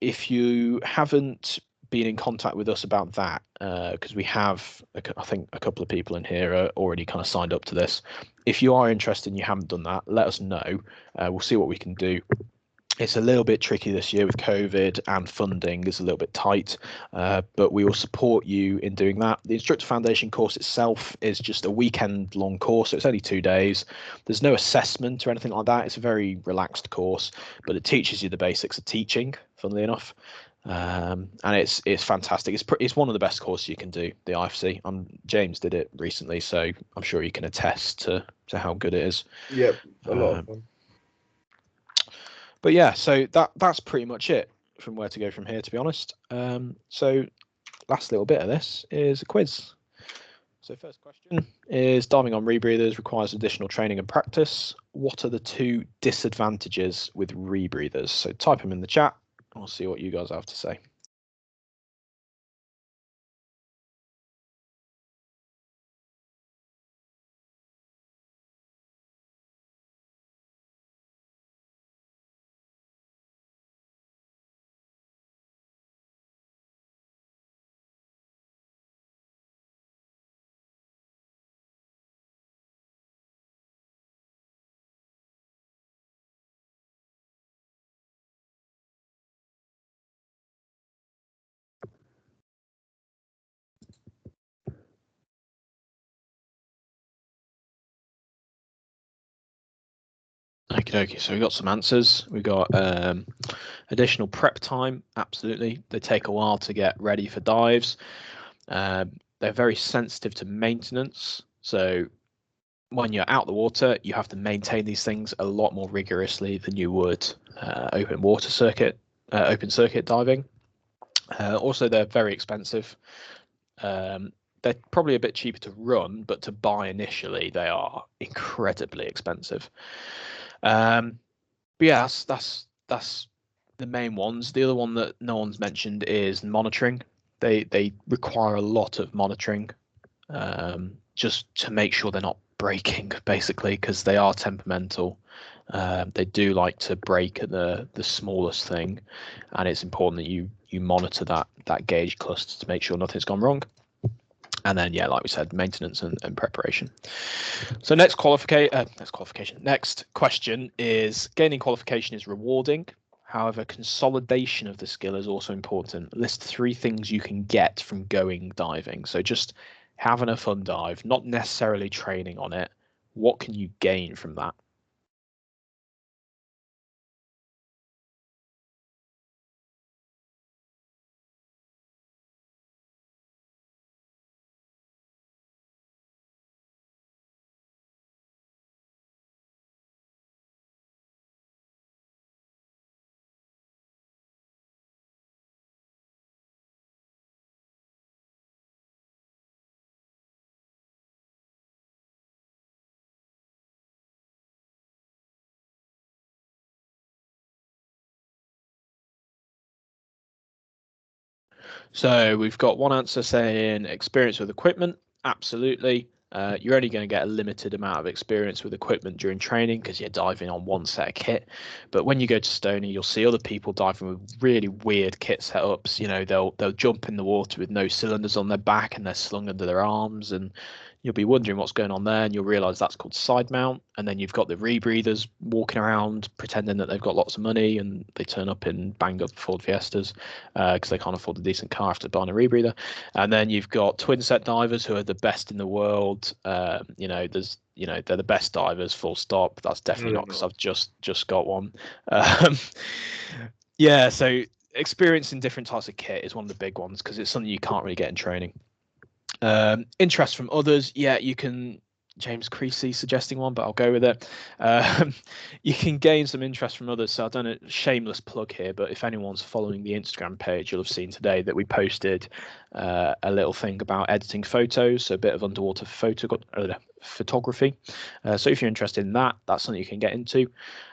If you haven't been in contact with us about that, because we have, I think, a couple of people in here are already kind of signed up to this. If you are interested and you haven't done that, let us know. We'll see what we can do. It's a little bit tricky this year with COVID, and funding is a little bit tight, but we will support you in doing that. The Instructor Foundation course itself is just a weekend long course, so it's only 2 days. There's no assessment or anything like that. It's a very relaxed course, but it teaches you the basics of teaching, funnily enough. And it's fantastic. It's one of the best courses you can do, the IFC. James did it recently, so I'm sure you can attest to how good it is. Yep, a lot of fun. But yeah, so that's pretty much it from where to go from here, to be honest. So last little bit of this is a quiz. So first question is, diving on rebreathers requires additional training and practice. What are the 2 disadvantages with rebreathers? So type them in the chat. I'll see what you guys have to say. Okay, so we got some answers. We got additional prep time. Absolutely, they take a while to get ready for dives. They're very sensitive to maintenance. So when you're out the water, you have to maintain these things a lot more rigorously than you would open circuit diving. Also, they're very expensive. They're probably a bit cheaper to run, but to buy initially, they are incredibly expensive. But yeah, that's the main ones. The other one that no one's mentioned is monitoring. They require a lot of monitoring, just to make sure they're not breaking, basically, because they are temperamental. They do like to break at the smallest thing, and it's important that you monitor that gauge cluster to make sure nothing's gone wrong. And then, yeah, like we said, maintenance and preparation. So next question is, gaining qualification is rewarding. However, consolidation of the skill is also important. List 3 things you can get from going diving. So just having a fun dive, not necessarily training on it. What can you gain from that? So we've got one answer saying experience with equipment. Absolutely. You're only going to get a limited amount of experience with equipment during training because you're diving on one set of kit. But when you go to Stony, you'll see other people diving with really weird kit setups. You know, they'll jump in the water with no cylinders on their back and they're slung under their arms, and you'll be wondering what's going on there, and you'll realize that's called side mount. And then you've got the rebreathers walking around pretending that they've got lots of money, and they turn up in banged up Ford Fiestas because they can't afford a decent car after buying a rebreather. And then you've got twin set divers who are the best in the world. They're the best divers, full stop. That's definitely not because I've just got one. Yeah, so experiencing different types of kit is one of the big ones because it's something you can't really get in training. Interest from others, yeah, you can. James Creasy suggesting one, but I'll go with it. You can gain some interest from others. So I've done a shameless plug here, but if anyone's following the Instagram page, you'll have seen today that we posted a little thing about editing photos, so a bit of underwater photography. So if you're interested in that, that's something you can get into.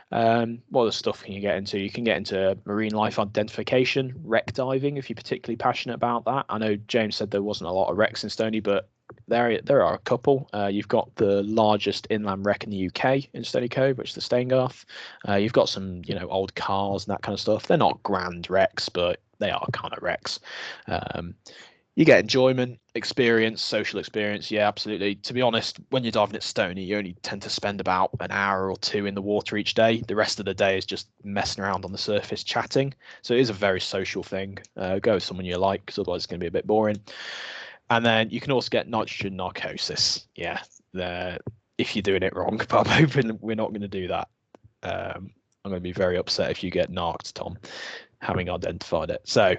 What other stuff can you get into? You can get into marine life identification, wreck diving, if you're particularly passionate about that. I know James said there wasn't a lot of wrecks in Stony, but there are a couple. You've got the largest inland wreck in the UK in Stony Cove, which is the Staingarth. You've got some, old cars and that kind of stuff. They're not grand wrecks, but they are kind of wrecks. You get enjoyment, experience, social experience. Yeah, absolutely. To be honest, when you're diving at Stony, you only tend to spend about an hour or two in the water each day. The rest of the day is just messing around on the surface, chatting. So it is a very social thing. Go with someone you like, because otherwise it's going to be a bit boring. And then you can also get nitrogen narcosis. Yeah, if you're doing it wrong, but I'm hoping we're not going to do that. I'm going to be very upset if you get narked, Tom, having identified it. So,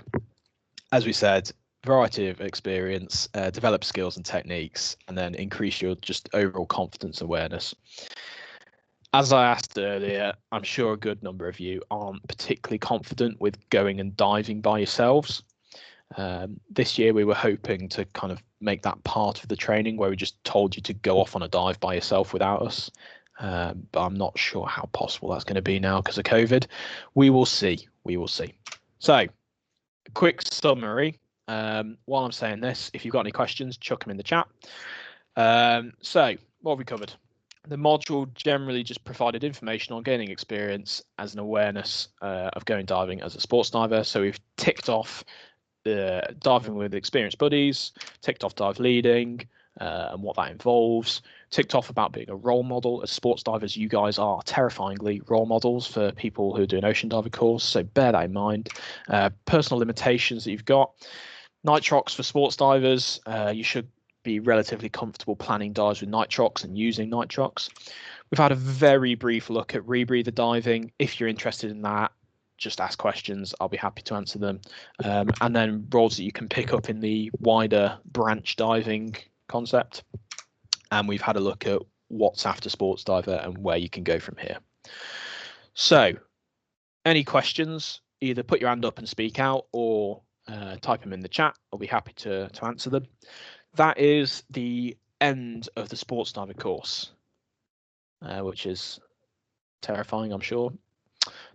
as we said, variety of experience, develop skills and techniques, and then increase your just overall confidence and awareness. As I asked earlier, I'm sure a good number of you aren't particularly confident with going and diving by yourselves. This year we were hoping to kind of make that part of the training where we just told you to go off on a dive by yourself without us. But I'm not sure how possible that's going to be now because of COVID. We will see. So, quick summary. While I'm saying this, if you've got any questions, chuck them in the chat. So, what have we covered? The module generally just provided information on gaining experience as an awareness of going diving as a sports diver. So we've ticked off diving with experienced buddies, ticked off dive leading and what that involves, ticked off about being a role model. As sports divers, you guys are terrifyingly role models for people who do an ocean diver course, so bear that in mind. Personal limitations that you've got. Nitrox for sports divers, you should be relatively comfortable planning dives with nitrox and using nitrox. We've had a very brief look at rebreather diving. If you're interested in that, just ask questions. I'll be happy to answer them. And then roles that you can pick up in the wider branch diving concept. And we've had a look at what's after sports diver and where you can go from here. So any questions, either put your hand up and speak out or type them in the chat. I'll be happy to answer them. That is the end of the sports diver course, which is terrifying, I'm sure.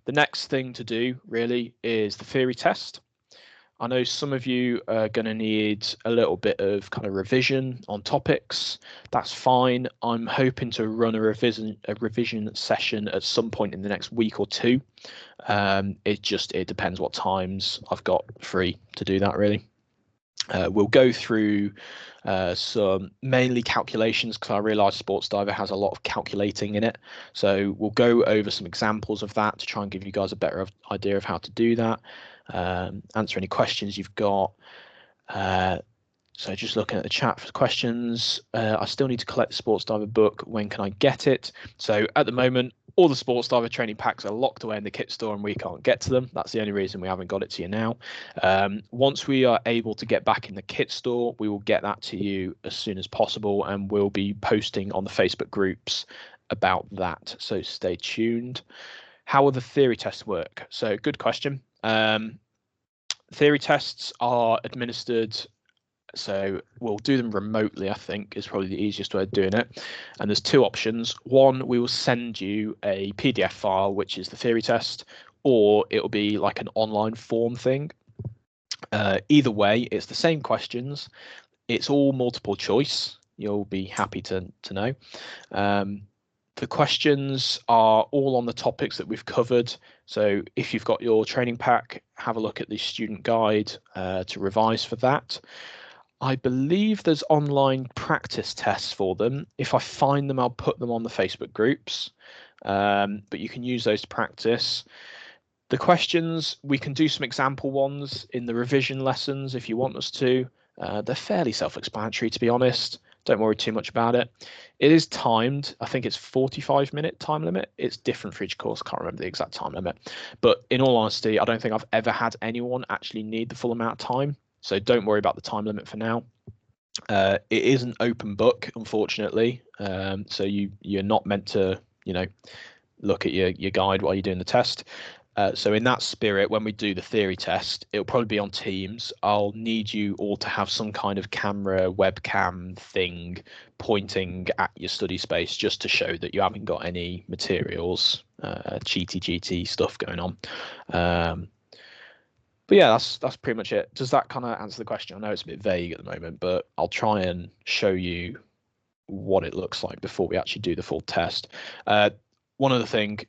The next thing to do really is the theory test. I know some of you are going to need a little bit of kind of revision on topics. That's fine. I'm hoping to run a revision session at some point in the next week or two. It depends what times I've got free to do that really. We'll go through some mainly calculations because I realise Sports Diver has a lot of calculating in it. So we'll go over some examples of that to try and give you guys a better idea of how to do that. Answer any questions you've got. So just looking at the chat for questions. I still need to collect the Sports Diver book. When can I get it? So at the moment, all the Sports Diver training packs are locked away in the kit store and we can't get to them. That's the only reason we haven't got it to you now. Once we are able to get back in the kit store, we will get that to you as soon as possible and we'll be posting on the Facebook groups about that. So stay tuned. How will the theory tests work? So good question. Theory tests are administered. So we'll do them remotely, I think, is probably the easiest way of doing it. And there's two options. One, we will send you a PDF file, which is the theory test, or it'll be like an online form thing. Either way, it's the same questions. It's all multiple choice. You'll be happy to know. The questions are all on the topics that we've covered. So if you've got your training pack, have a look at the student guide to revise for that. I believe there's online practice tests for them. If I find them, I'll put them on the Facebook groups. But you can use those to practice. The questions, we can do some example ones in the revision lessons if you want us to. They're fairly self-explanatory, to be honest. Don't worry too much about it. It is timed. I think it's 45-minute time limit. It's different for each course. Can't remember the exact time limit. But in all honesty, I don't think I've ever had anyone actually need the full amount of time. So don't worry about the time limit for now. It is an open book, unfortunately. So you're not meant to, look at your guide while you're doing the test. So in that spirit, when we do the theory test, it'll probably be on Teams. I'll need you all to have some kind of camera, webcam thing pointing at your study space just to show that you haven't got any materials, cheaty GT stuff going on. But yeah, that's pretty much it. Does that kind of answer the question? I know it's a bit vague at the moment, but I'll try and show you what it looks like before we actually do the full test. One other thing,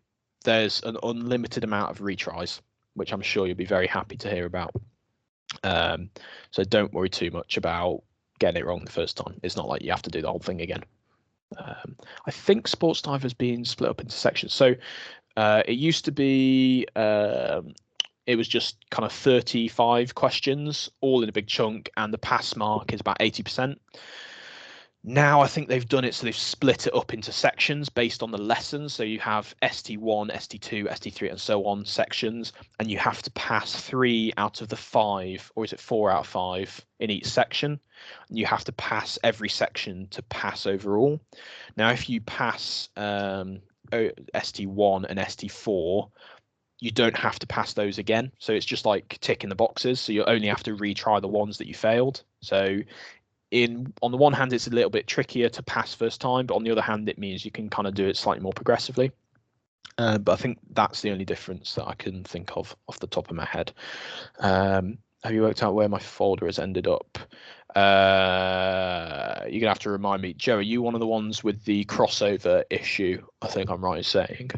there's an unlimited amount of retries, which I'm sure you'll be very happy to hear about. So don't worry too much about getting it wrong the first time. It's not like you have to do the whole thing again. I think Sports Diver's being split up into sections. So it used to be it was just kind of 35 questions, all in a big chunk, and the pass mark is about 80%. Now I think they've done it so they've split it up into sections based on the lessons. So you have ST1, ST2, ST3, and so on sections, and you have to pass 3 out of the 5, or is it 4 out of 5 in each section? You have to pass every section to pass overall. Now, if you pass ST1 and ST4, you don't have to pass those again. So it's just like ticking the boxes. So you only have to retry the ones that you failed. So on the one hand, it's a little bit trickier to pass first time, but on the other hand, it means you can kind of do it slightly more progressively. But I think that's the only difference that I can think of off the top of my head. Have you worked out where my folder has ended up? You're gonna have to remind me. Joe, are you one of the ones with the crossover issue? I think I'm right in saying.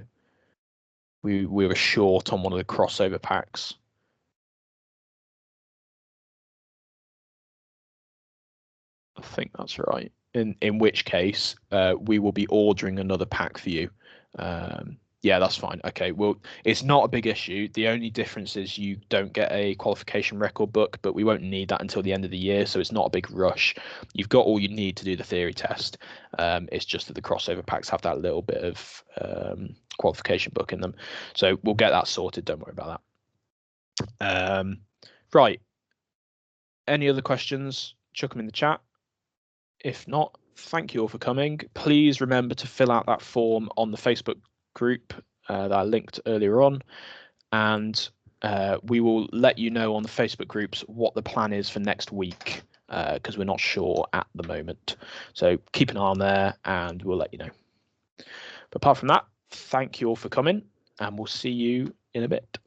We were short on one of the crossover packs. I think that's right. In which case, we will be ordering another pack for you. Yeah, that's fine. Okay, well, it's not a big issue. The only difference is you don't get a qualification record book, but we won't need that until the end of the year, so it's not a big rush. You've got all you need to do the theory test. It's just that the crossover packs have that little bit of qualification book in them. So we'll get that sorted. Don't worry about that. Right. Any other questions? Chuck them in the chat. If not, thank you all for coming. Please remember to fill out that form on the Facebook group that I linked earlier on, and we will let you know on the Facebook groups what the plan is for next week, because we're not sure at the moment. So keep an eye on there and we'll let you know. But apart from that, thank you all for coming, and we'll see you in a bit.